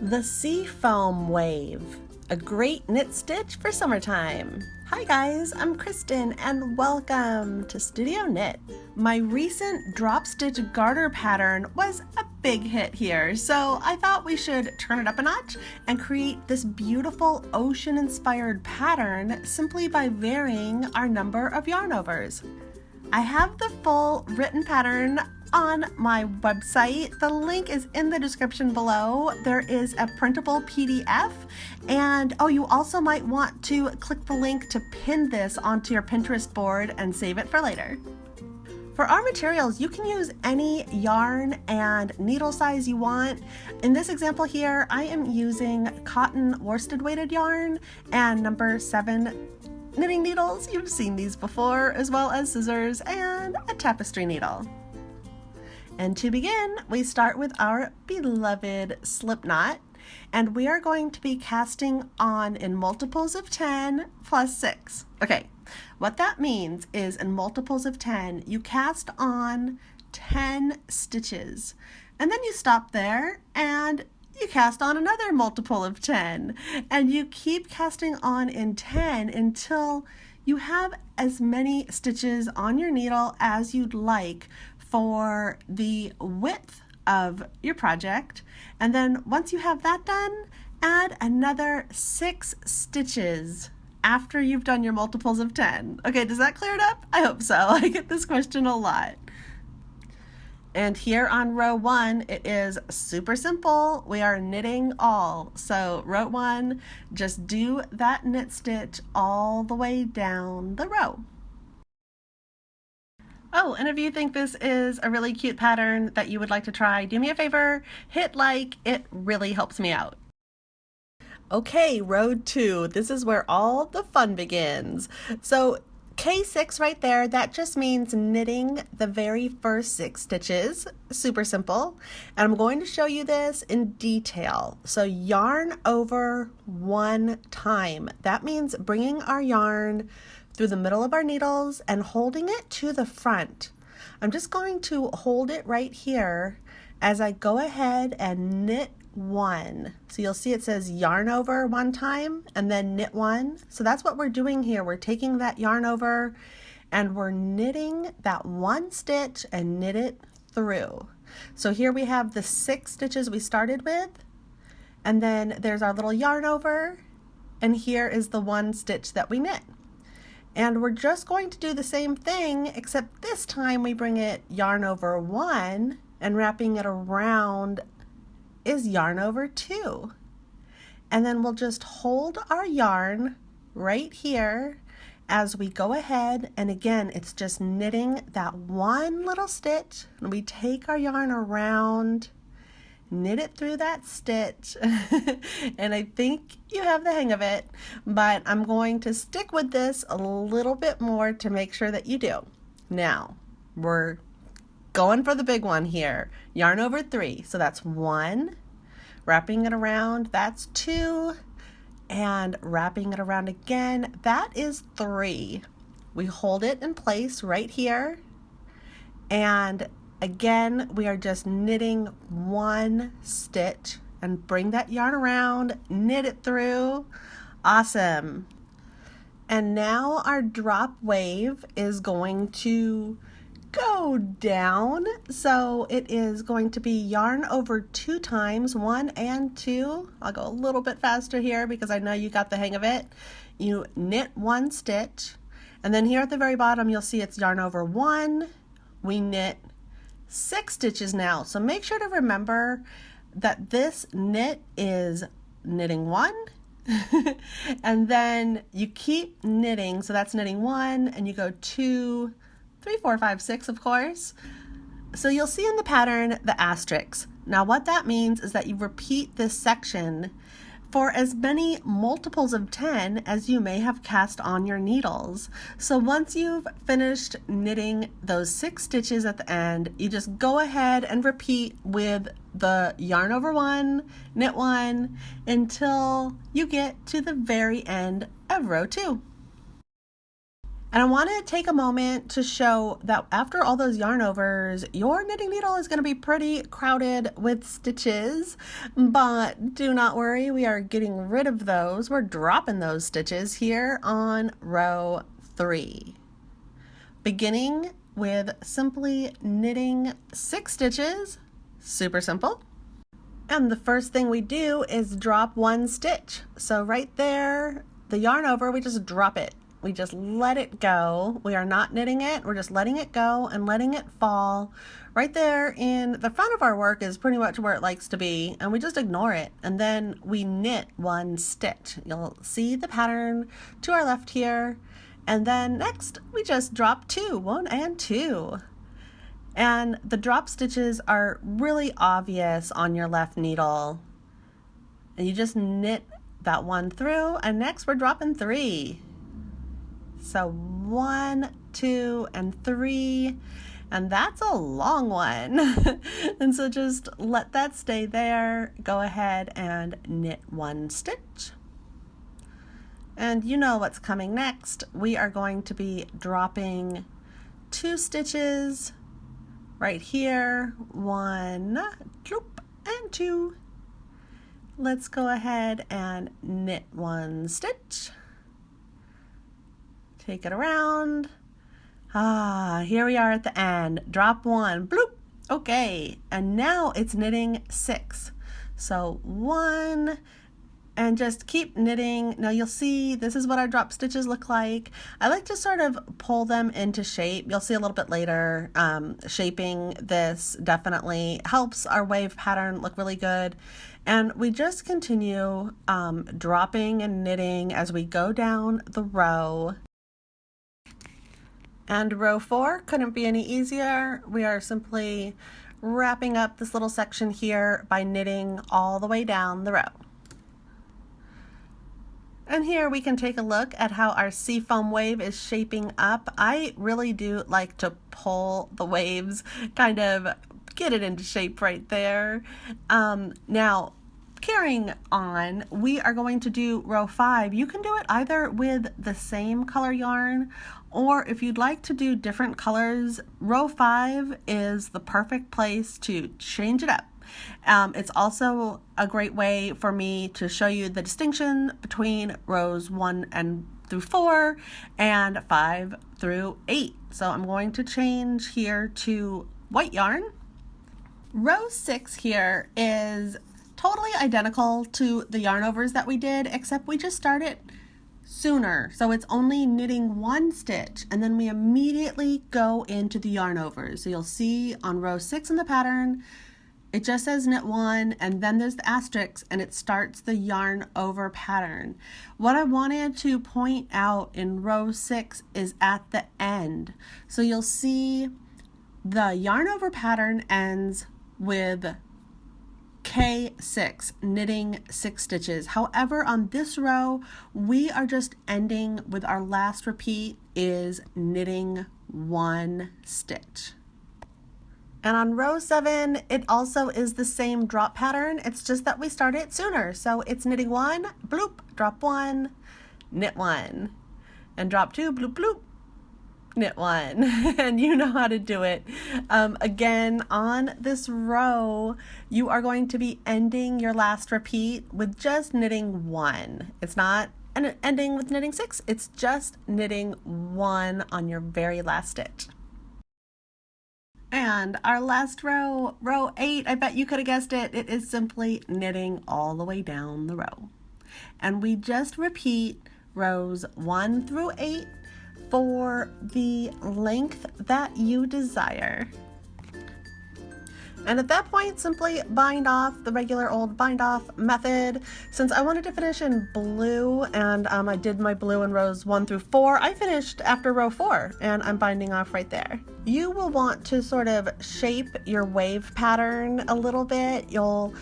The Sea Foam Wave, a great knit stitch for summertime. Hi guys, I'm Kristen and welcome to Studio Knit. My recent drop stitch garter pattern was a big hit here, so I thought we should turn it up a notch and create this beautiful ocean-inspired pattern simply by varying our number of yarn overs. I have the full written pattern on my website. The link is in the description below. There is a printable PDF, and you also might want to click the link to pin this onto your Pinterest board and save it for later. For our materials, you can use any yarn and needle size you want. In this example here, I am using cotton worsted weighted yarn and number 7 knitting needles. You've seen these before, as well as scissors and a tapestry needle. And to begin, we start with our beloved slip knot, and we are going to be casting on in multiples of 10 plus 6. Okay, what that means is in multiples of 10, you cast on 10 stitches, and then you stop there and you cast on another multiple of 10, and you keep casting on in 10 until you have as many stitches on your needle as you'd like for the width of your project. And then once you have that done, add another 6 stitches after you've done your multiples of 10. Okay, does that clear it up? I hope so. I get this question a lot. And here on row 1, it is super simple. We are knitting all. So row 1, just do that knit stitch all the way down the row. Oh, and if you think this is a really cute pattern that you would like to try, do me a favor, hit like, it really helps me out. Okay, row 2, this is where all the fun begins. So K6 right there, that just means knitting the very first 6 stitches, super simple. And I'm going to show you this in detail. So yarn over 1 time, that means bringing our yarn through the middle of our needles and holding it to the front. I'm just going to hold it right here as I go ahead and knit 1. So you'll see it says yarn over 1 time and then knit 1. So that's what we're doing here. We're taking that yarn over and we're knitting that 1 stitch and knit it through. So here we have the 6 stitches we started with, and then there's our little yarn over, and here is the 1 stitch that we knit. And we're just going to do the same thing, except this time we bring it yarn over 1 and wrapping it around is yarn over 2. And then we'll just hold our yarn right here as we go ahead, and again it's just knitting that 1 little stitch, and we take our yarn around, knit it through that stitch, and I think you have the hang of it, but I'm going to stick with this a little bit more to make sure that you do. Now, we're going for the big one here. Yarn over 3, so that's 1, wrapping it around, that's 2, and wrapping it around again, that is 3. We hold it in place right here, and again, we are just knitting 1 stitch and bring that yarn around, knit it through. Awesome. And now our drop wave is going to go down. So it is going to be yarn over 2 times, 1 and 2. I'll go a little bit faster here because I know you got the hang of it. You knit 1 stitch, and then here at the very bottom you'll see it's yarn over 1. We knit 6 stitches now, so make sure to remember that this knit is knitting 1 and then you keep knitting, so that's knitting 1 and you go 2, 3, 4, 5, 6 of course. So you'll see in the pattern the asterisks. Now what that means is that you repeat this section for as many multiples of 10 as you may have cast on your needles. So once you've finished knitting those 6 stitches at the end, you just go ahead and repeat with the yarn over 1, knit 1, until you get to the very end of row 2. And I want to take a moment to show that after all those yarn overs, your knitting needle is going to be pretty crowded with stitches, but do not worry, we are getting rid of those. We're dropping those stitches here on row 3. Beginning with simply knitting 6 stitches, super simple. And the first thing we do is drop 1 stitch. So right there, the yarn over, we just drop it. We just let it go. We are not knitting it. We're just letting it go and letting it fall. Right there in the front of our work is pretty much where it likes to be, and we just ignore it. And then we knit 1 stitch. You'll see the pattern to our left here. And then next, we just drop 2, 1 and 2. And the drop stitches are really obvious on your left needle. And you just knit that 1 through, and next we're dropping 3. So 1, 2, and 3, and that's a long one. And so just let that stay there. Go ahead and knit 1 stitch. And you know what's coming next. We are going to be dropping 2 stitches right here. 1, bloop, and 2. Let's go ahead and knit 1 stitch. Take it around. Here we are at the end. Drop 1, bloop. Okay, and now it's knitting 6. So 1, and just keep knitting. Now you'll see this is what our drop stitches look like. I like to sort of pull them into shape. You'll see a little bit later, shaping this definitely helps our wave pattern look really good. And we just continue dropping and knitting as we go down the row. And row 4 couldn't be any easier. We are simply wrapping up this little section here by knitting all the way down the row. And here we can take a look at how our seafoam wave is shaping up. I really do like to pull the waves, kind of get it into shape right there. Now, carrying on, we are going to do row 5. You can do it either with the same color yarn, or if you'd like to do different colors, row 5 is the perfect place to change it up. It's also a great way for me to show you the distinction between rows 1 and through 4 and 5 through 8. So I'm going to change here to white yarn. Row 6 here is totally identical to the yarn overs that we did, except we just started sooner. So it's only knitting 1 stitch, and then we immediately go into the yarn overs. So you'll see on row 6 in the pattern, it just says knit 1, and then there's the asterisk, and it starts the yarn over pattern. What I wanted to point out in row 6 is at the end. So you'll see the yarn over pattern ends with K6, knitting 6 stitches. However, on this row, we are just ending with our last repeat is knitting 1 stitch. And on row 7, it also is the same drop pattern. It's just that we start it sooner. So it's knitting 1, bloop, drop 1, knit 1, and drop 2, bloop, bloop, knit 1. And you know how to do it. Again, on this row, you are going to be ending your last repeat with just knitting 1. It's not ending with knitting 6. It's just knitting 1 on your very last stitch. And our last row, row 8, I bet you could have guessed it. It is simply knitting all the way down the row. And we just repeat rows 1 through 8 for the length that you desire. And at that point, simply bind off the regular old bind off method. Since I wanted to finish in blue, and I did my blue in rows 1 through 4, I finished after row 4, and I'm binding off right there. You will want to sort of shape your wave pattern a little bit. You'll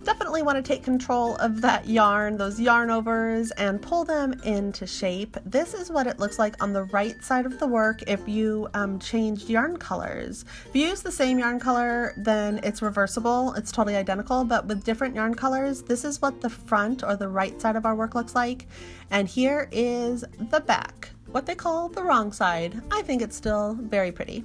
definitely want to take control of that yarn, those yarn overs, and pull them into shape. This is what it looks like on the right side of the work if you changed yarn colors. If you use the same yarn color, then it's reversible. It's totally identical, but with different yarn colors, this is what the front or the right side of our work looks like. And here is the back. what they call the wrong side. I think it's still very pretty.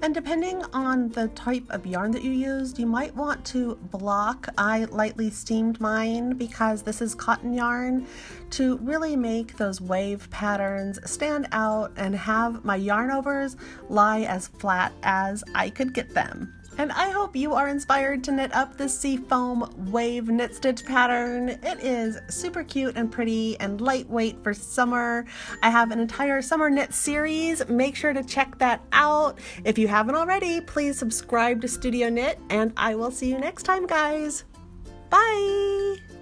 And depending on the type of yarn that you used, you might want to block. I lightly steamed mine because this is cotton yarn, to really make those wave patterns stand out and have my yarn overs lie as flat as I could get them. And I hope you are inspired to knit up this seafoam wave knit stitch pattern. It is super cute and pretty and lightweight for summer. I have an entire summer knit series. Make sure to check that out. If you haven't already, please subscribe to Studio Knit, and I will see you next time, guys. Bye!